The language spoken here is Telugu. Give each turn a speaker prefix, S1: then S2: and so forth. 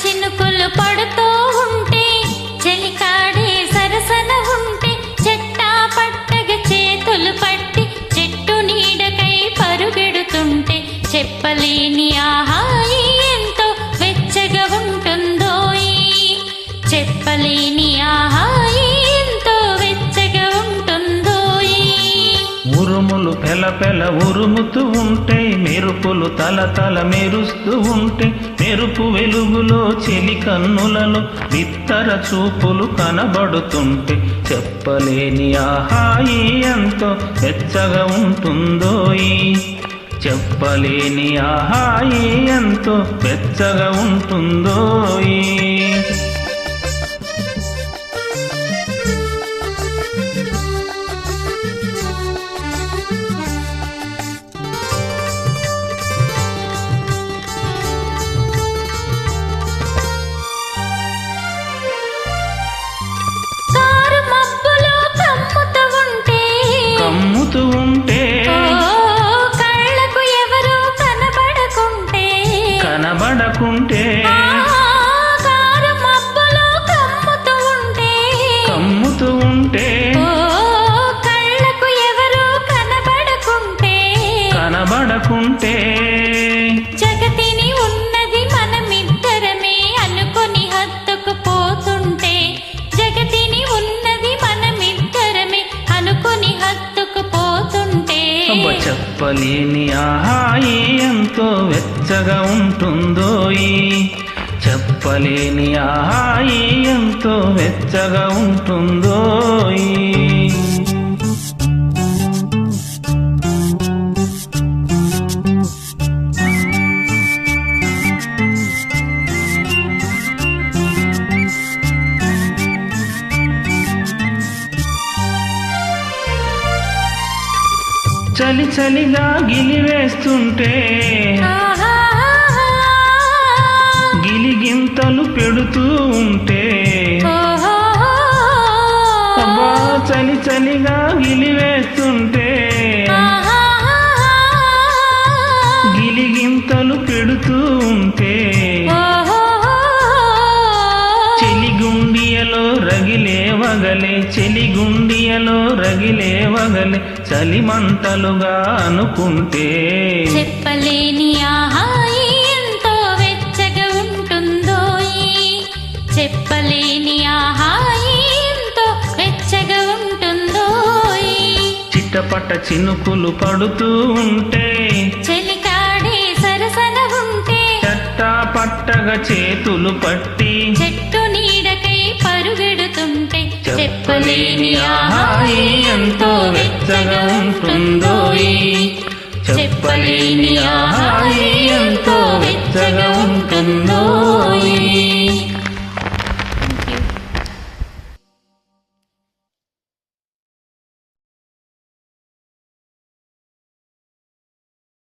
S1: చినుకులు పడుతూ ఉంటే చెలికాడే సరసన ఉంటే చెట్టా పట్టగా చేతులు పట్టి చెట్టు నీడకై పరుగెడుతుంటే చెప్పలేని ఆహాయి ఎంతో వెచ్చగా ఉంటుందోయి చెప్పలేని ఆహాయి ఎంతో వెచ్చగా ఉంటుందోయి
S2: ఉరుములు పెల పెల ఉరుముతూ ఉంటే మెరుపులు తల తల మెరుస్తూ ఉంటే మెరుపు వెలుగులో చెలి కన్నులలో బిత్తర చూపులు కనబడుతుంటే చెప్పలేని ఆహాయి ఎంతో వెచ్చగా ఉంటుందోయి చెప్పలేని ఆహాయి ఎంతో వెచ్చగా ఉంటుందోయి కమ్ముతూ ఉంటే
S1: కళ్ళకు ఎవరు కనబడకుంటే
S2: కనబడకుంటే కమ్ముతూ ఉంటే
S1: కళ్ళకు ఎవరు కనబడకుంటే
S2: కనబడకుంటే
S1: జగతిని ఉన్నది మనమిద్దరమే అనుకొని హత్తుకుపోతుంటే జగతిని ఉన్నది మనమిద్దరమే అనుకొని హత్తుకుపోతుంటే
S2: చెప్పలేని ఆహాయి ఎంతో వెచ్చగా ఉంటుందోయి చెప్పలేని ఆహాయి ఎంతో వెచ్చగా ఉంటుందోయి చలి చలిగా గిలివేస్తుంటే గిలిగింతలు పెడుతూ ఉంటే అబ్బా చలి చలిగా గిలివేస్తుంటే గిలిగింతలు పెడుతూ ఉంటే చెలిగుండియలో రగిలే వగలే చెలిగుండియలో రగిలే వగలే చలిమంటలుగా అనుకుంటే
S1: చెప్పలేని ఆహాయి ఎంతో వెచ్చగా ఉంటుందోయి చెప్పలేని ఆహాయి ఎంతో వెచ్చగా ఉంటుందోయి
S2: చిట్టపట్ట చినుకులు పడుతూ ఉంటే
S1: చెలికాడే సరసన ఉంటే
S2: చట్టా పట్టగా చేతులు పట్టి
S1: చెట్టు నీడకై పరుగెడుతుంటే
S2: చెప్పలేని ఆహాయి ఎంతో వెచ్చగా ఉంటుందోయి చెప్పలేని ఆహాయి ఎంతో వెచ్చగా